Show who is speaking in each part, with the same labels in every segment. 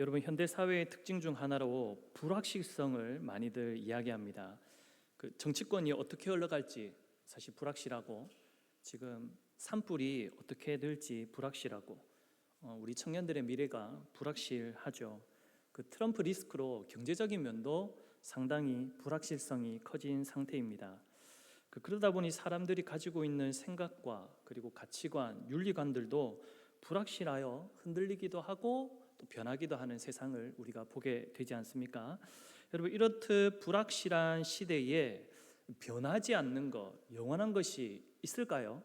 Speaker 1: 여러분, 현대 사회의 특징 중 하나로 불확실성을 많이들 이야기합니다. 그 정치권이 어떻게 흘러갈지 사실 불확실하고, 지금 산불이 어떻게 될지 불확실하고, 우리 청년들의 미래가 불확실하죠. 그 트럼프 리스크로 경제적인 면도 상당히 불확실성이 커진 상태입니다. 그러다 보니 사람들이 가지고 있는 생각과 그리고 가치관, 윤리관들도 불확실하여 흔들리기도 하고 또 변하기도 하는 세상을 우리가 보게 되지 않습니까? 여러분, 이렇듯 불확실한 시대에 변하지 않는 것, 영원한 것이 있을까요?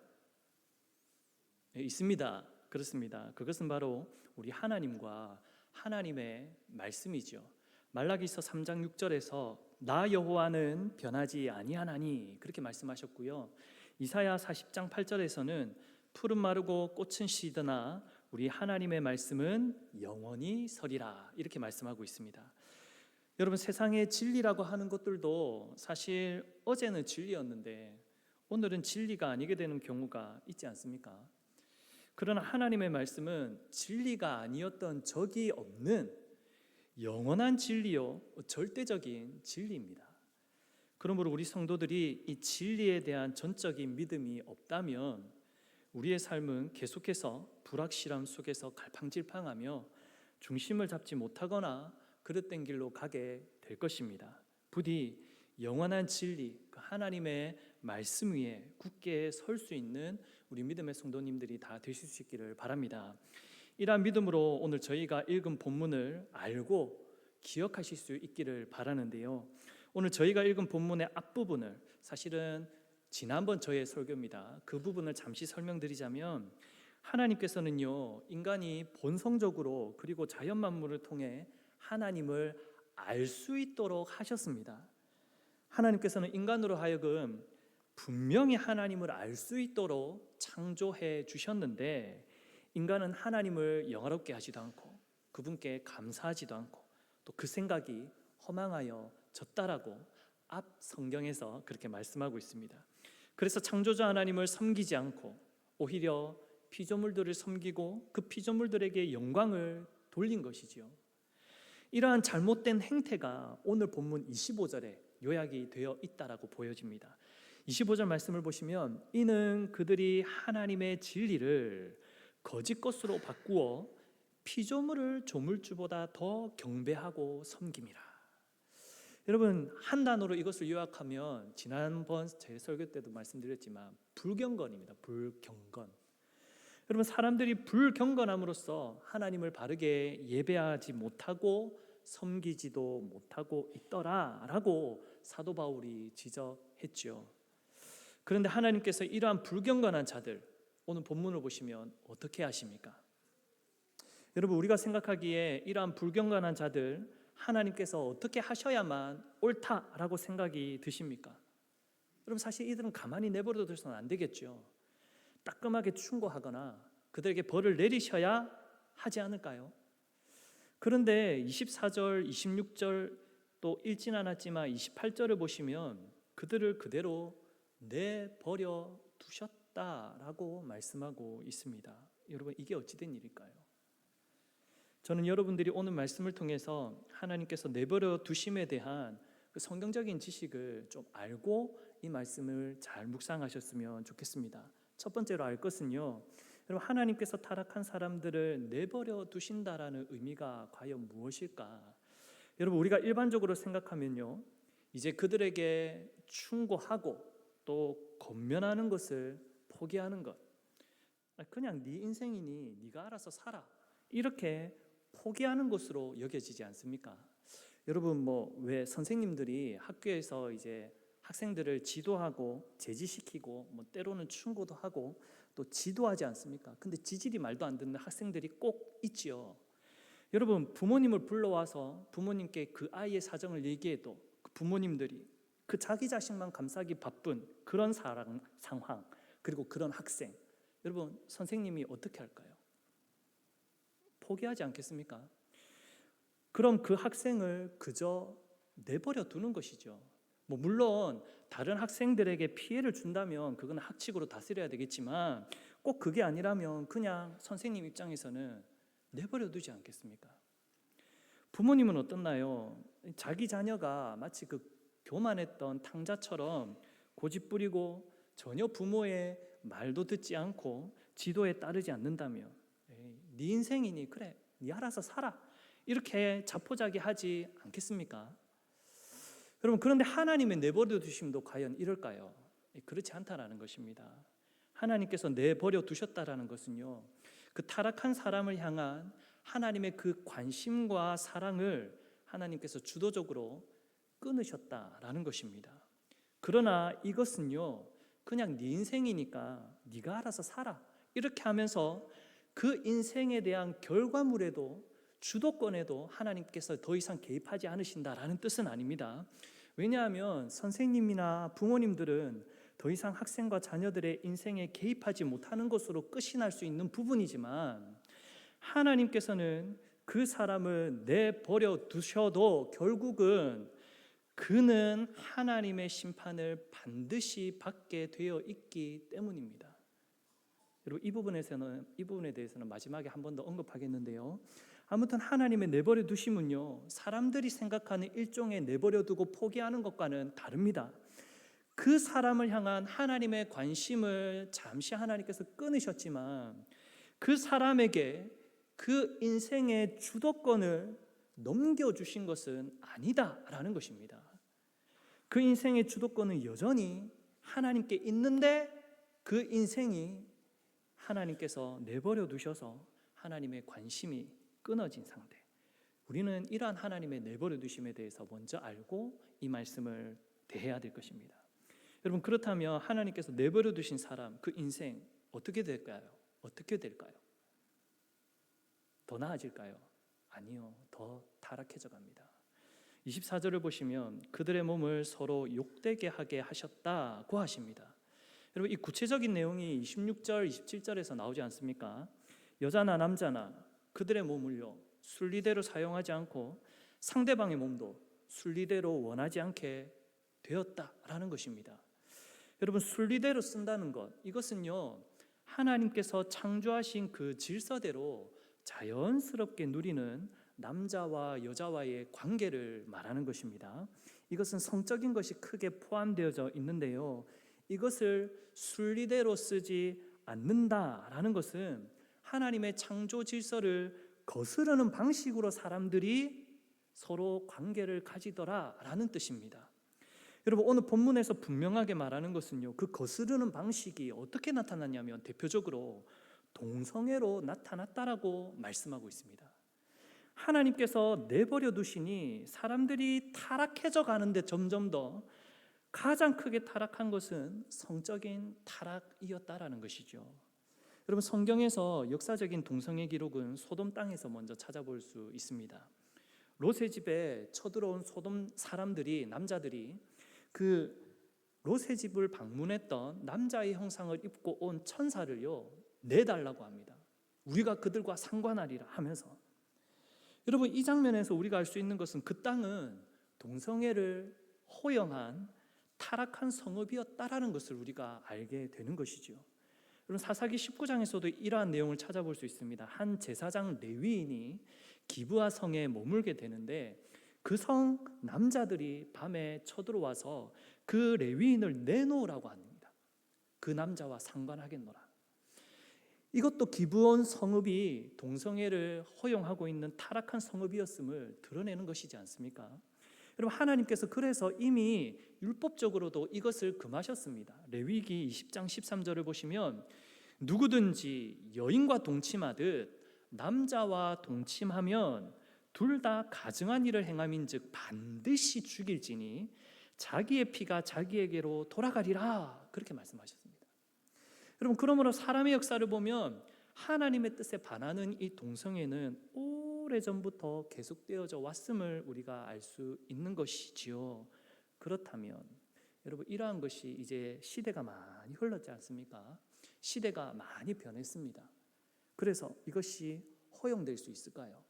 Speaker 1: 네, 있습니다. 그렇습니다. 그것은 바로 우리 하나님과 하나님의 말씀이죠. 말라기서 3장 6절에서 나 여호와는 변하지 아니하나니 그렇게 말씀하셨고요. 이사야 40장 8절에서는 푸른 마르고 꽃은 시드나 우리 하나님의 말씀은 영원히 서리라 이렇게 말씀하고 있습니다. 여러분, 세상의 진리라고 하는 것들도 사실 어제는 진리였는데 오늘은 진리가 아니게 되는 경우가 있지 않습니까? 그러나 하나님의 말씀은 진리가 아니었던 적이 없는 영원한 진리요, 절대적인 진리입니다. 그러므로 우리 성도들이 이 진리에 대한 전적인 믿음이 없다면 우리의 삶은 계속해서 불확실함 속에서 갈팡질팡하며 중심을 잡지 못하거나 그릇된 길로 가게 될 것입니다. 부디 영원한 진리, 그 하나님의 말씀 위에 굳게 설 수 있는 우리 믿음의 성도님들이 다 되실 수 있기를 바랍니다. 이러한 믿음으로 오늘 저희가 읽은 본문을 알고 기억하실 수 있기를 바라는데요, 오늘 저희가 읽은 본문의 앞부분을, 사실은 지난번 저의 설교입니다. 그 부분을 잠시 설명드리자면, 하나님께서는요, 인간이 본성적으로 그리고 자연 만물을 통해 하나님을 알 수 있도록 하셨습니다. 하나님께서는 인간으로 하여금 분명히 하나님을 알 수 있도록 창조해 주셨는데, 인간은 하나님을 영화롭게 하지도 않고 그분께 감사하지도 않고 또 그 생각이 허망하여 졌다라고 앞 성경에서 그렇게 말씀하고 있습니다. 그래서 창조자 하나님을 섬기지 않고 오히려 피조물들을 섬기고 그 피조물들에게 영광을 돌린 것이지요. 이러한 잘못된 행태가 오늘 본문 25절에 요약이 되어 있다라고 보여집니다. 25절 말씀을 보시면, 이는 그들이 하나님의 진리를 거짓 것으로 바꾸어 피조물을 조물주보다 더 경배하고 섬김이라. 여러분, 한 단어로 이것을 요약하면 지난번 제 설교 때도 말씀드렸지만 불경건입니다. 불경건. 여러분, 사람들이 불경건함으로써 하나님을 바르게 예배하지 못하고 섬기지도 못하고 있더라라고 사도 바울이 지적했죠. 그런데 하나님께서 이러한 불경건한 자들, 오늘 본문을 보시면 어떻게 하십니까? 여러분, 우리가 생각하기에 이러한 불경건한 자들 하나님께서 어떻게 하셔야만 옳다라고 생각이 드십니까? 여러분, 사실 이들은 가만히 내버려 둬서는 안 되겠죠. 따끔하게 충고하거나 그들에게 벌을 내리셔야 하지 않을까요? 그런데 24절, 26절 또 읽진 않았지만 28절을 보시면 그들을 그대로 내버려 두셨다라고 말씀하고 있습니다. 여러분, 이게 어찌된 일일까요? 저는 여러분들이 오늘 말씀을 통해서 하나님께서 내버려 두심에 대한 그 성경적인 지식을 좀 알고 이 말씀을 잘 묵상하셨으면 좋겠습니다. 첫 번째로 알 것은요, 여러분, 하나님께서 타락한 사람들을 내버려 두신다라는 의미가 과연 무엇일까? 여러분, 우리가 일반적으로 생각하면요, 이제 그들에게 충고하고 또 권면하는 것을 포기하는 것, 그냥 네 인생이니 네가 알아서 살아, 이렇게 포기하는 것으로 여겨지지 않습니까? 여러분, 왜 선생님들이 학교에서 이제 학생들을 지도하고 제지시키고 때로는 충고도 하고 또 지도하지 않습니까? 근데 지질이 말도 안 듣는 학생들이 꼭 있지요. 여러분, 부모님을 불러와서 부모님께 그 아이의 사정을 얘기해도 그 부모님들이 그 자기 자식만 감싸기 바쁜 그런 상황, 그리고 그런 학생, 여러분, 선생님이 어떻게 할까요? 포기하지 않겠습니까? 그럼 그 학생을 그저 내버려 두는 것이죠. 물론 다른 학생들에게 피해를 준다면 그건 학칙으로 다스려야 되겠지만 꼭 그게 아니라면 그냥 선생님 입장에서는 내버려 두지 않겠습니까? 부모님은 어떻나요? 자기 자녀가 마치 그 교만했던 탕자처럼 고집부리고 전혀 부모의 말도 듣지 않고 지도에 따르지 않는다면, 에이, 네 인생이니 그래 네 알아서 살아, 이렇게 자포자기하지 않겠습니까? 여러분, 그런데 하나님의 내버려 두심도 과연 이럴까요? 그렇지 않다라는 것입니다. 하나님께서 내버려 두셨다라는 것은요, 그 타락한 사람을 향한 하나님의 그 관심과 사랑을 하나님께서 주도적으로 끊으셨다라는 것입니다. 그러나 이것은요, 그냥 네 인생이니까 네가 알아서 살아, 이렇게 하면서 그 인생에 대한 결과물에도, 주도권에도 하나님께서 더 이상 개입하지 않으신다라는 뜻은 아닙니다. 왜냐하면 선생님이나 부모님들은 더 이상 학생과 자녀들의 인생에 개입하지 못하는 것으로 끝이 날 수 있는 부분이지만, 하나님께서는 그 사람을 내버려 두셔도 결국은 그는 하나님의 심판을 반드시 받게 되어 있기 때문입니다. 여러분, 이 부분에 대해서는 마지막에 한 번 더 언급하겠는데요. 아무튼 하나님의 내버려 두심은요, 사람들이 생각하는 일종의 내버려 두고 포기하는 것과는 다릅니다. 그 사람을 향한 하나님의 관심을 잠시 하나님께서 끊으셨지만, 그 사람에게 그 인생의 주도권을 넘겨주신 것은 아니다라는 것입니다. 그 인생의 주도권은 여전히 하나님께 있는데, 그 인생이 하나님께서 내버려 두셔서 하나님의 관심이 끊어진 상태. 우리는 이러한 하나님의 내버려 두심에 대해서 먼저 알고 이 말씀을 대해야 될 것입니다. 여러분, 그렇다면 하나님께서 내버려 두신 사람, 그 인생 어떻게 될까요? 어떻게 될까요? 더 나아질까요? 아니요, 더 타락해져 갑니다. 24절을 보시면 그들의 몸을 서로 욕되게 하게 하셨다고 하십니다. 여러분, 이 구체적인 내용이 26절, 27절에서 나오지 않습니까? 여자나 남자나 그들의 몸을요, 순리대로 사용하지 않고 상대방의 몸도 순리대로 원하지 않게 되었다라는 것입니다. 여러분, 순리대로 쓴다는 것, 이것은요, 하나님께서 창조하신 그 질서대로 자연스럽게 누리는 남자와 여자와의 관계를 말하는 것입니다. 이것은 성적인 것이 크게 포함되어져 있는데요, 이것을 순리대로 쓰지 않는다라는 것은 하나님의 창조 질서를 거스르는 방식으로 사람들이 서로 관계를 가지더라라는 뜻입니다. 여러분, 오늘 본문에서 분명하게 말하는 것은요, 그 거스르는 방식이 어떻게 나타났냐면 대표적으로 동성애로 나타났다라고 말씀하고 있습니다. 하나님께서 내버려 두시니 사람들이 타락해져 가는데 점점 더 가장 크게 타락한 것은 성적인 타락이었다라는 것이죠. 여러분, 성경에서 역사적인 동성애 기록은 소돔 땅에서 먼저 찾아볼 수 있습니다. 롯의 집에 쳐들어온 소돔 사람들이, 남자들이 그 롯의 집을 방문했던 남자의 형상을 입고 온 천사를요, 내달라고 합니다. 우리가 그들과 상관하리라 하면서. 여러분, 이 장면에서 우리가 알 수 있는 것은 그 땅은 동성애를 허용한 타락한 성읍이었다라는 것을 우리가 알게 되는 것이죠. 여러분, 사사기 19장에서도 이러한 내용을 찾아볼 수 있습니다. 한 제사장 레위인이 기브아 성에 머물게 되는데, 그 성 남자들이 밤에 쳐들어와서 그 레위인을 내놓으라고 합니다. 그 남자와 상관하겠노라. 이것도 기브온 성읍이 동성애를 허용하고 있는 타락한 성읍이었음을 드러내는 것이지 않습니까? 여러분, 하나님께서 그래서 이미 율법적으로도 이것을 금하셨습니다. 레위기 20장 13절을 보시면 누구든지 여인과 동침하듯 남자와 동침하면 둘 다 가증한 일을 행함인즉 반드시 죽일지니 자기의 피가 자기에게로 돌아가리라, 그렇게 말씀하셨습니다. 여러분, 그러므로 사람의 역사를 보면 하나님의 뜻에 반하는 이 동성애는 오래전부터 계속되어져 왔음을 우리가 알 수 있는 것이지요. 그렇다면 여러분, 이러한 것이 이제 시대가 많이 흘렀지 않습니까? 시대가 많이 변했습니다. 그래서 이것이 허용될 수 있을까요?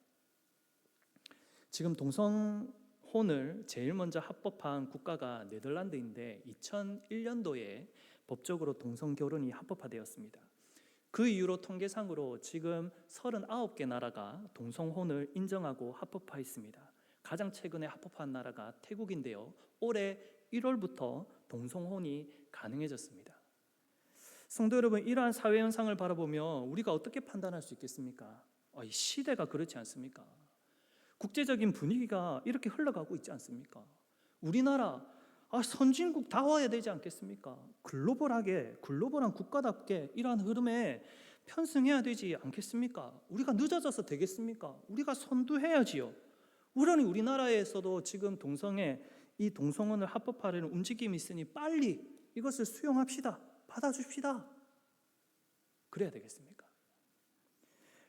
Speaker 1: 지금 동성혼을 제일 먼저 합법화한 국가가 네덜란드인데 2001년도에 법적으로 동성결혼이 합법화되었습니다. 그 이후로 통계상으로 지금 39개 나라가 동성혼을 인정하고 합법화했습니다. 가장 최근에 합법화한 나라가 태국인데요. 올해 1월부터 동성혼이 가능해졌습니다. 성도 여러분, 이러한 사회 현상을 바라보며 우리가 어떻게 판단할 수 있겠습니까? 이 시대가 그렇지 않습니까? 국제적인 분위기가 이렇게 흘러가고 있지 않습니까? 우리나라 선진국 다워야 되지 않겠습니까? 글로벌한 국가답게 이러한 흐름에 편승해야 되지 않겠습니까? 우리가 늦어져서 되겠습니까? 우리가 선두해야지요. 우리나라에서도 지금 이 동성혼을 합법화하려는 움직임이 있으니 빨리 이것을 수용합시다. 받아줍시다. 그래야 되겠습니까?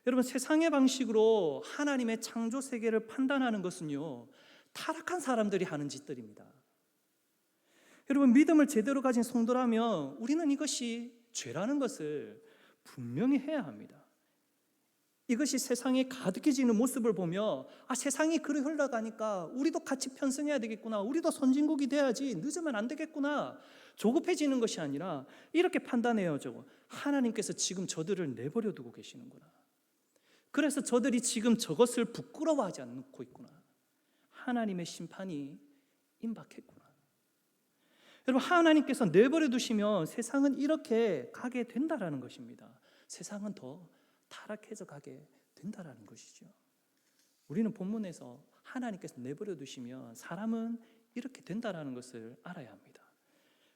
Speaker 1: 여러분, 세상의 방식으로 하나님의 창조 세계를 판단하는 것은요, 타락한 사람들이 하는 짓들입니다. 여러분, 믿음을 제대로 가진 성도라면 우리는 이것이 죄라는 것을 분명히 해야 합니다. 이것이 세상에 가득해지는 모습을 보며 세상이 그리 흘러가니까 우리도 같이 편승해야 되겠구나, 우리도 선진국이 돼야지, 늦으면 안 되겠구나, 조급해지는 것이 아니라 이렇게 판단해야죠. 하나님께서 지금 저들을 내버려 두고 계시는구나. 그래서 저들이 지금 저것을 부끄러워하지 않고 있구나. 하나님의 심판이 임박했구나. 여러분, 하나님께서 내버려 두시면 세상은 이렇게 가게 된다라는 것입니다. 세상은 더 타락해서 가게 된다라는 것이죠. 우리는 본문에서 하나님께서 내버려 두시면 사람은 이렇게 된다라는 것을 알아야 합니다.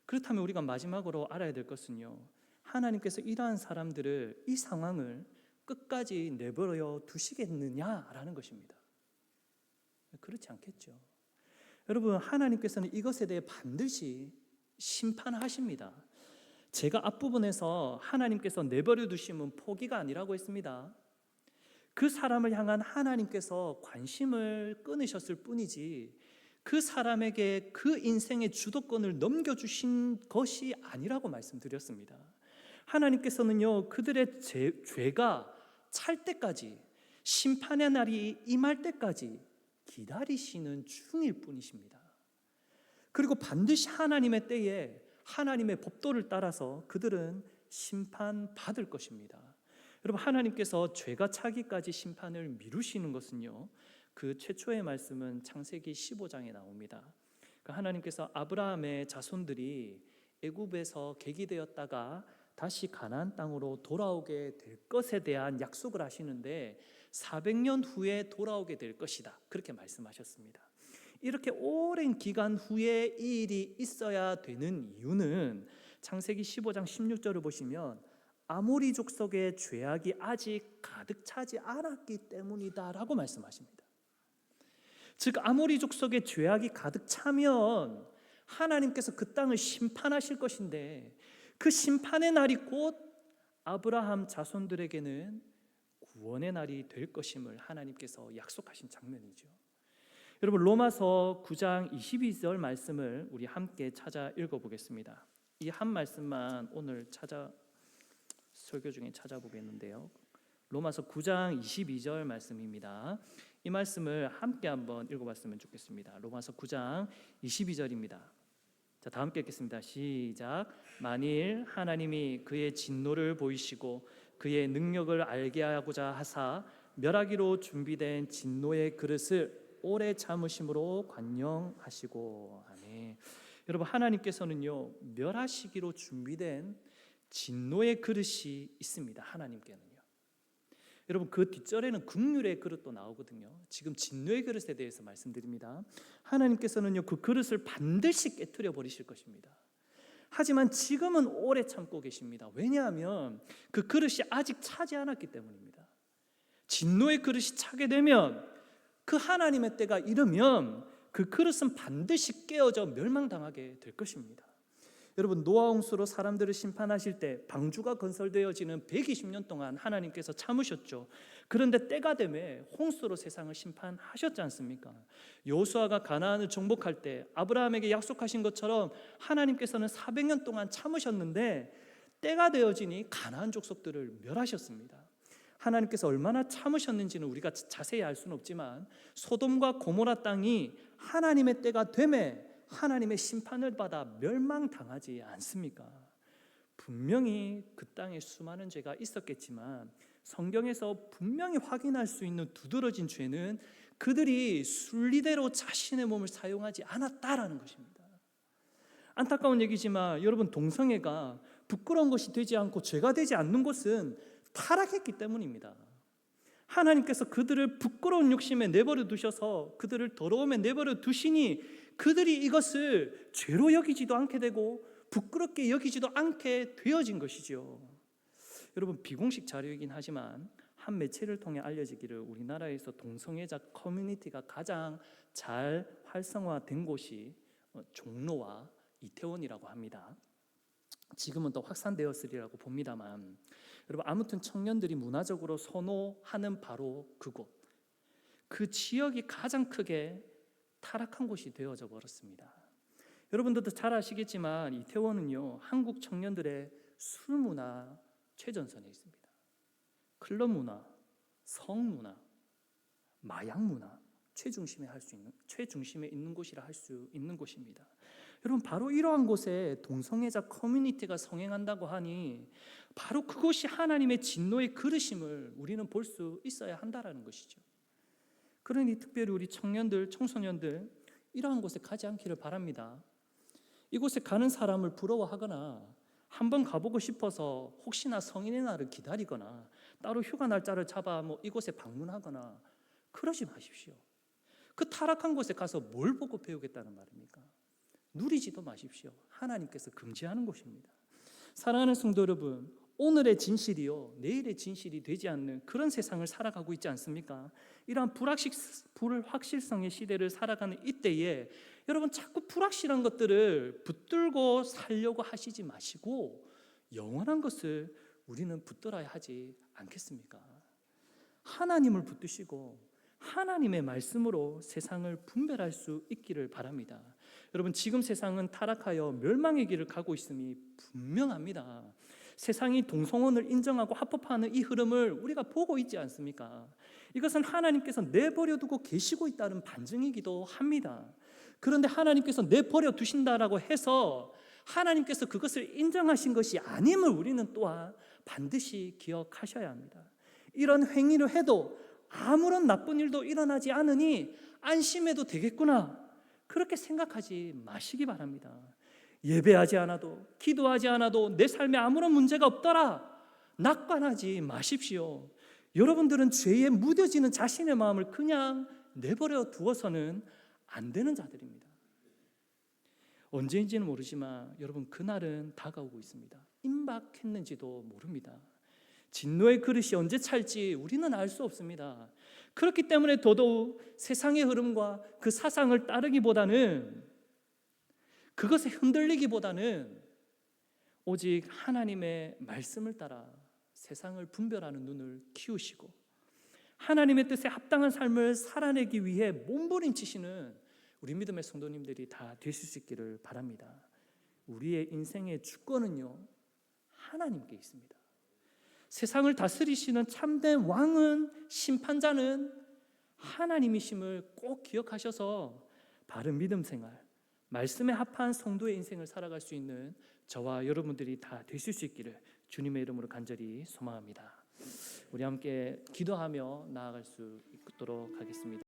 Speaker 1: 그렇다면 우리가 마지막으로 알아야 될 것은요, 하나님께서 이러한 사람들을, 이 상황을 끝까지 내버려 두시겠느냐라는 것입니다. 그렇지 않겠죠. 여러분, 하나님께서는 이것에 대해 반드시 심판하십니다. 제가 앞부분에서 하나님께서 내버려 두심은 포기가 아니라고 했습니다. 그 사람을 향한 하나님께서 관심을 끊으셨을 뿐이지 그 사람에게 그 인생의 주도권을 넘겨주신 것이 아니라고 말씀드렸습니다. 하나님께서는요, 그들의 죄가 찰 때까지, 심판의 날이 임할 때까지 기다리시는 중일 뿐이십니다. 그리고 반드시 하나님의 때에 하나님의 법도를 따라서 그들은 심판받을 것입니다. 여러분, 하나님께서 죄가 차기까지 심판을 미루시는 것은요, 그 최초의 말씀은 창세기 15장에 나옵니다. 하나님께서 아브라함의 자손들이 애굽에서 객이되었다가 다시 가나안 땅으로 돌아오게 될 것에 대한 약속을 하시는데 400년 후에 돌아오게 될 것이다, 그렇게 말씀하셨습니다. 이렇게 오랜 기간 후에 이 일이 있어야 되는 이유는 창세기 15장 16절을 보시면 아모리 족속의 죄악이 아직 가득 차지 않았기 때문이다라고 말씀하십니다. 즉, 아모리 족속의 죄악이 가득 차면 하나님께서 그 땅을 심판하실 것인데 그 심판의 날이 곧 아브라함 자손들에게는 구원의 날이 될 것임을 하나님께서 약속하신 장면이죠. 여러분, 로마서 9장 22절 말씀을 우리 함께 찾아 읽어보겠습니다. 이 한 말씀만 오늘 설교 중에 찾아보겠는데요. 로마서 9장 22절 말씀입니다. 이 말씀을 함께 한번 읽어봤으면 좋겠습니다. 로마서 9장 22절입니다. 자, 다 함께 읽겠습니다. 시작. 만일 하나님이 그의 진노를 보이시고 그의 능력을 알게 하고자 하사 멸하기로 준비된 진노의 그릇을 오래 참으심으로 관용하시고. 아멘. 여러분, 하나님께서는요, 멸하시기로 준비된 진노의 그릇이 있습니다. 하나님께는요. 여러분, 그 뒷절에는 긍휼의 그릇도 나오거든요. 지금 진노의 그릇에 대해서 말씀드립니다. 하나님께서는요, 그 그릇을 반드시 깨트려 버리실 것입니다. 하지만 지금은 오래 참고 계십니다. 왜냐하면 그 그릇이 아직 차지 않았기 때문입니다. 진노의 그릇이 차게 되면, 그 하나님의 때가 이르면 그 그릇은 반드시 깨어져 멸망당하게 될 것입니다. 여러분, 노아 홍수로 사람들을 심판하실 때 방주가 건설되어지는 120년 동안 하나님께서 참으셨죠. 그런데 때가 되매 홍수로 세상을 심판하셨지 않습니까? 여호수아가 가나안을 정복할 때 아브라함에게 약속하신 것처럼 하나님께서는 400년 동안 참으셨는데 때가 되어지니 가나안 족속들을 멸하셨습니다. 하나님께서 얼마나 참으셨는지는 우리가 자세히 알 수는 없지만 소돔과 고모라 땅이 하나님의 때가 되매 하나님의 심판을 받아 멸망당하지 않습니까? 분명히 그 땅에 수많은 죄가 있었겠지만 성경에서 분명히 확인할 수 있는 두드러진 죄는 그들이 순리대로 자신의 몸을 사용하지 않았다라는 것입니다. 안타까운 얘기지만 여러분, 동성애가 부끄러운 것이 되지 않고 죄가 되지 않는 것은 타락했기 때문입니다. 하나님께서 그들을 부끄러운 욕심에 내버려 두셔서 그들을 더러움에 내버려 두시니 그들이 이것을 죄로 여기지도 않게 되고 부끄럽게 여기지도 않게 되어진 것이죠. 여러분, 비공식 자료이긴 하지만 한 매체를 통해 알려지기를 우리나라에서 동성애자 커뮤니티가 가장 잘 활성화된 곳이 종로와 이태원이라고 합니다. 지금은 더 확산되었으리라고 봅니다만, 여러분, 아무튼 청년들이 문화적으로 선호하는 바로 그곳, 그 지역이 가장 크게 타락한 곳이 되어져 버렸습니다. 여러분들도 잘 아시겠지만 이태원은요, 한국 청년들의 술 문화 최전선에 있습니다. 클럽 문화, 성 문화, 마약 문화 최중심에 있는 곳이라 할 수 있는 곳입니다. 여러분, 바로 이러한 곳에 동성애자 커뮤니티가 성행한다고 하니 바로 그것이 하나님의 진노의 그르심을 우리는 볼 수 있어야 한다라는 것이죠. 그러니 특별히 우리 청년들, 청소년들 이러한 곳에 가지 않기를 바랍니다. 이곳에 가는 사람을 부러워하거나 한번 가보고 싶어서 혹시나 성인의 날을 기다리거나 따로 휴가 날짜를 잡아 이곳에 방문하거나 그러지 마십시오. 그 타락한 곳에 가서 뭘 보고 배우겠다는 말입니까? 누리지도 마십시오. 하나님께서 금지하는 곳입니다. 사랑하는 성도 여러분, 오늘의 진실이요 내일의 진실이 되지 않는 그런 세상을 살아가고 있지 않습니까? 이러한 불확실성의 시대를 살아가는 이때에 여러분, 자꾸 불확실한 것들을 붙들고 살려고 하시지 마시고 영원한 것을 우리는 붙들어야 하지 않겠습니까? 하나님을 붙드시고 하나님의 말씀으로 세상을 분별할 수 있기를 바랍니다. 여러분, 지금 세상은 타락하여 멸망의 길을 가고 있음이 분명합니다. 세상이 동성혼을 인정하고 합법화하는 이 흐름을 우리가 보고 있지 않습니까? 이것은 하나님께서 내버려 두고 계시고 있다는 반증이기도 합니다. 그런데 하나님께서 내버려 두신다라고 해서 하나님께서 그것을 인정하신 것이 아님을 우리는 또한 반드시 기억하셔야 합니다. 이런 행위를 해도 아무런 나쁜 일도 일어나지 않으니 안심해도 되겠구나, 그렇게 생각하지 마시기 바랍니다. 예배하지 않아도, 기도하지 않아도 내 삶에 아무런 문제가 없더라, 낙관하지 마십시오. 여러분들은 죄에 무뎌지는 자신의 마음을 그냥 내버려 두어서는 안 되는 자들입니다. 언제인지는 모르지만 여러분, 그날은 다가오고 있습니다. 임박했는지도 모릅니다. 진노의 그릇이 언제 찰지 우리는 알 수 없습니다. 그렇기 때문에 더더욱 세상의 흐름과 그 사상을 따르기보다는, 그것에 흔들리기보다는 오직 하나님의 말씀을 따라 세상을 분별하는 눈을 키우시고 하나님의 뜻에 합당한 삶을 살아내기 위해 몸부림치시는 우리 믿음의 성도님들이 다 되실 수 있기를 바랍니다. 우리의 인생의 주권은요, 하나님께 있습니다. 세상을 다스리시는 참된 왕은, 심판자는 하나님이심을 꼭 기억하셔서 바른 믿음 생활, 말씀에 합한 성도의 인생을 살아갈 수 있는 저와 여러분들이 다 되실 수 있기를 주님의 이름으로 간절히 소망합니다. 우리 함께 기도하며 나아갈 수 있도록 하겠습니다.